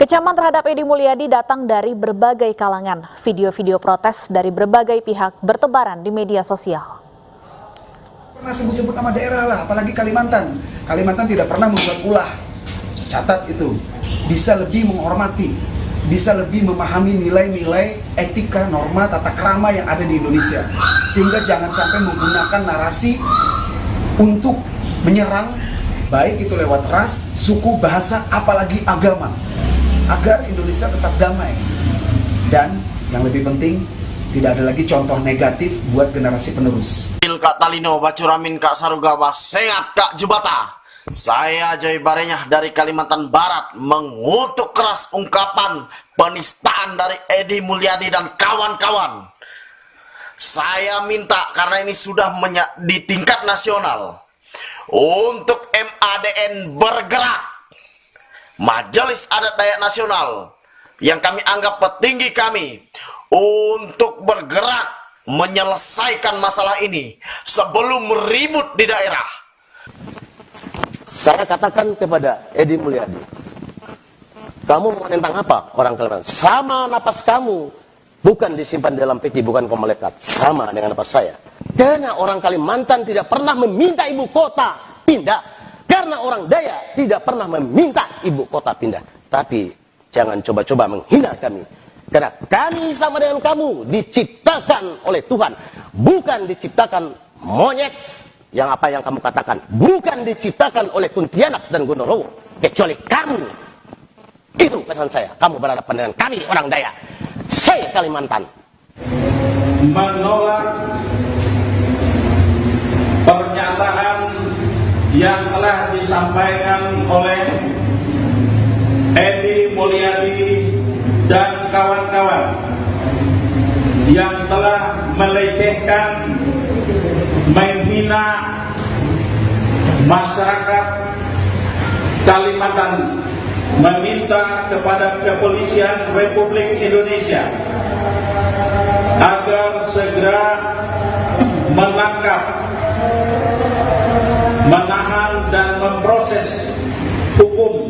Kecaman terhadap Edi Mulyadi datang dari berbagai kalangan. Video-video protes dari berbagai pihak bertebaran di media sosial. Pernah sebut-sebut nama daerah lah, apalagi Kalimantan. Kalimantan tidak pernah membuat ulah. Catat itu. Bisa lebih menghormati, bisa lebih memahami nilai-nilai etika, norma, tata krama yang ada di Indonesia. Sehingga jangan sampai menggunakan narasi untuk menyerang, baik itu lewat ras, suku, bahasa, apalagi agama. Agar Indonesia tetap damai. Dan yang lebih penting, tidak ada lagi contoh negatif buat generasi penerus. Kak Talino, Bacuramin, Kak Sarugawa, Sehat, Kak Jubata. Saya Joy Barenyah dari Kalimantan Barat mengutuk keras ungkapan penistaan dari Edi Mulyadi dan kawan-kawan. Saya minta, karena ini sudah di tingkat nasional, untuk MADN bergerak. Majelis Adat Dayak Nasional yang kami anggap petinggi kami untuk bergerak menyelesaikan masalah ini sebelum meribut di daerah. Saya katakan kepada Edi Mulyadi, kamu mau tentang apa orang Kalimantan? Sama napas kamu, bukan disimpan dalam peti, bukan kau melekat. Sama dengan napas saya. Karena orang Kalimantan tidak pernah meminta ibu kota pindah. Karena orang Dayak tidak pernah meminta ibu kota pindah. Tapi jangan coba-coba menghina kami. Karena kami sama dengan kamu diciptakan oleh Tuhan. Bukan diciptakan monyet yang apa yang kamu katakan. Bukan diciptakan oleh kuntilanak dan gondorowo. Kecuali kamu. Itu pesan saya. Kamu berhadapan dengan kami orang Dayak. Saya Kalimantan. Menolak pernyataan yang telah disampaikan oleh Edi Mulyadi dan kawan-kawan yang telah melecehkan, menghina masyarakat Kalimantan, meminta kepada Kepolisian Republik Indonesia agar segera menangkap, menahan dan memproses hukum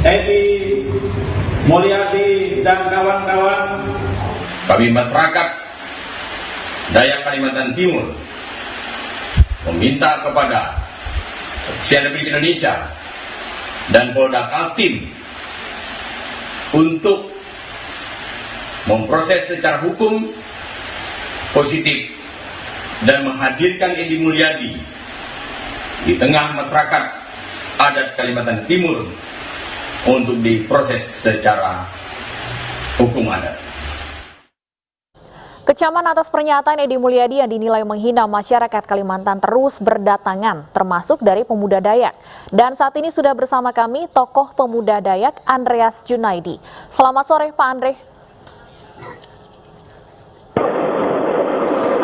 Edi Mulyadi dan kawan-kawan. Kami masyarakat Dayak Kalimantan Timur meminta kepada Kepolisian Republik Indonesia dan Polda Kaltim untuk memproses secara hukum positif dan menghadirkan Edi Mulyadi di tengah masyarakat adat Kalimantan Timur untuk diproses secara hukum adat. Kecaman atas pernyataan Edi Mulyadi yang dinilai menghina masyarakat Kalimantan terus berdatangan, termasuk dari pemuda Dayak. Dan saat ini sudah bersama kami tokoh pemuda Dayak Andreas Junaidi. Selamat sore Pak Andre.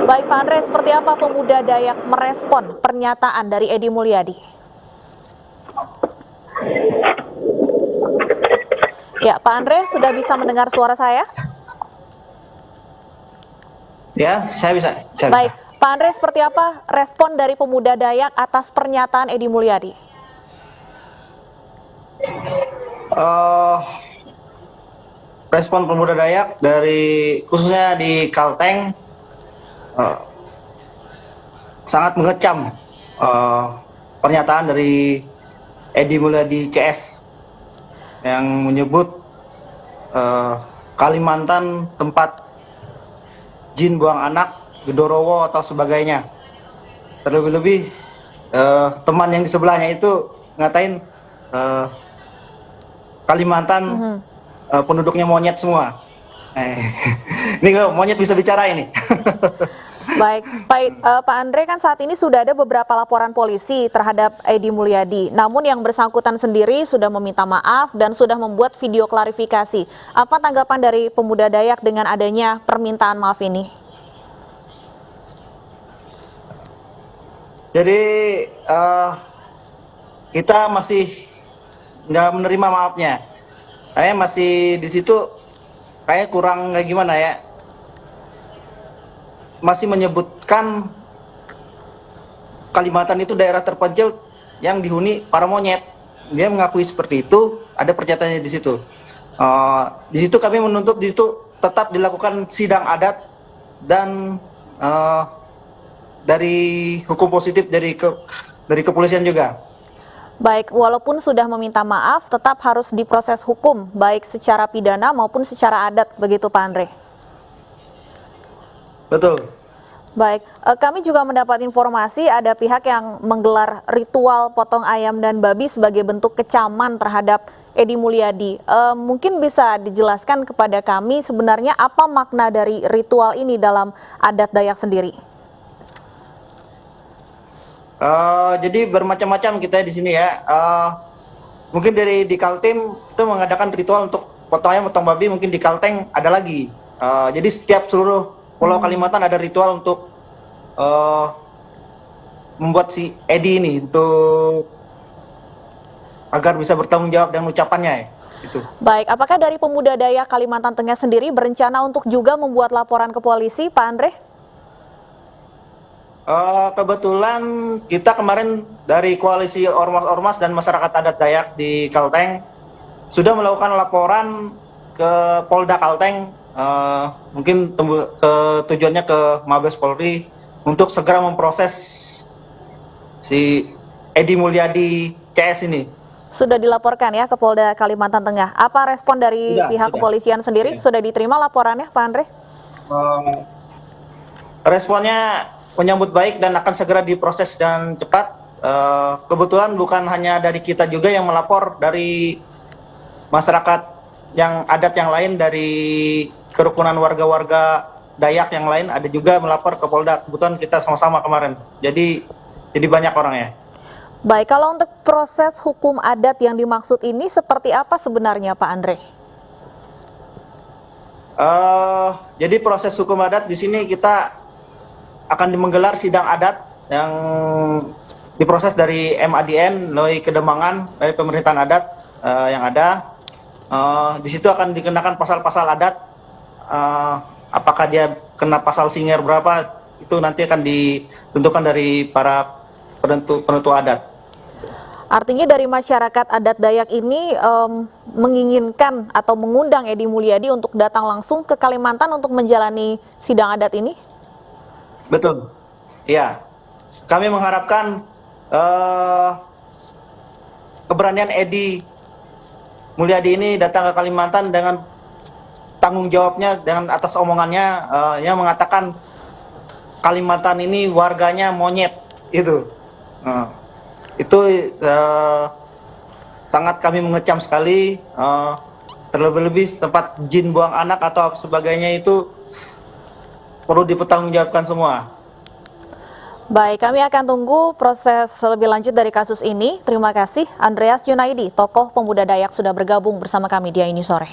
Baik Pak Andre, seperti apa pemuda Dayak merespon pernyataan dari Edi Mulyadi? Ya, Pak Andre sudah bisa mendengar suara saya? Ya, saya bisa. Baik, Pak Andre, seperti apa respon dari pemuda Dayak atas pernyataan Edi Mulyadi? Respon pemuda Dayak dari khususnya di Kalteng sangat mengecam pernyataan dari Edi Mulyadi CS yang menyebut Kalimantan tempat jin buang anak, gedorowo atau sebagainya. Terlebih-lebih teman yang di sebelahnya itu ngatain Kalimantan penduduknya monyet semua. Ini monyet bisa bicara ini. Baik, Pak Andre, kan saat ini sudah ada beberapa laporan polisi terhadap Edi Mulyadi. Namun yang bersangkutan sendiri sudah meminta maaf dan sudah membuat video klarifikasi. Apa tanggapan dari pemuda Dayak dengan adanya permintaan maaf ini? Jadi kita masih nggak menerima maafnya. Kayaknya masih di situ kayak kurang kayak gimana ya. Masih menyebutkan Kalimantan itu daerah terpencil yang dihuni para monyet. Dia mengakui seperti itu, ada pernyataannya di situ. Di situ kami menuntut di situ tetap dilakukan sidang adat dan dari hukum positif dari kepolisian juga. Baik, walaupun sudah meminta maaf, tetap harus diproses hukum, baik secara pidana maupun secara adat, begitu Pak Andre? Betul. Baik, kami juga mendapat informasi ada pihak yang menggelar ritual potong ayam dan babi sebagai bentuk kecaman terhadap Edi Mulyadi. Mungkin bisa dijelaskan kepada kami sebenarnya apa makna dari ritual ini dalam adat Dayak sendiri? Jadi bermacam-macam kita di sini ya. Mungkin di Kaltim itu mengadakan ritual untuk potong ayam, potong babi. Mungkin di Kalteng ada lagi. Jadi setiap seluruh Pulau Kalimantan ada ritual untuk membuat si Edi ini untuk agar bisa bertanggung jawab dengan ucapannya ya. Gitu. Baik, apakah dari pemuda Dayak Kalimantan Tengah sendiri berencana untuk juga membuat laporan ke polisi, Pak Andre? Kebetulan kita kemarin dari koalisi ormas-ormas dan masyarakat adat Dayak di Kalteng sudah melakukan laporan ke Polda Kalteng, mungkin tujuannya ke Mabes Polri untuk segera memproses si Edi Mulyadi CS ini. Sudah dilaporkan ya ke Polda Kalimantan Tengah. Apa respon dari pihak kepolisian sendiri? Sudah diterima laporannya, Pak Andre? Responnya menyambut baik dan akan segera diproses dan cepat. Kebetulan bukan hanya dari kita juga yang melapor, dari masyarakat yang adat yang lain, dari kerukunan warga-warga Dayak yang lain ada juga melapor ke Polda. Kebetulan kita sama-sama kemarin. Jadi banyak orangnya. Baik, kalau untuk proses hukum adat yang dimaksud ini seperti apa sebenarnya, Pak Andre? Jadi proses hukum adat di sini kita akan menggelar sidang adat yang diproses dari MADN, Loi Kedemangan, dari pemerintahan adat yang ada. Di situ akan dikenakan pasal-pasal adat. Apakah dia kena pasal Singer berapa, itu nanti akan ditentukan dari para penentu adat. Artinya dari masyarakat adat Dayak ini menginginkan atau mengundang Edi Mulyadi untuk datang langsung ke Kalimantan untuk menjalani sidang adat ini? Betul, ya. Kami mengharapkan keberanian Edi Mulyadi ini datang ke Kalimantan dengan tanggung jawabnya, dengan atas omongannya yang mengatakan Kalimantan ini warganya monyet, itu sangat kami mengecam sekali. Terlebih-lebih tempat jin buang anak atau sebagainya itu perlu dipertanggungjawabkan semua. Baik, kami akan tunggu proses lebih lanjut dari kasus ini. Terima kasih Andreas Junaidi, tokoh pemuda Dayak sudah bergabung bersama kami di Ini Sore.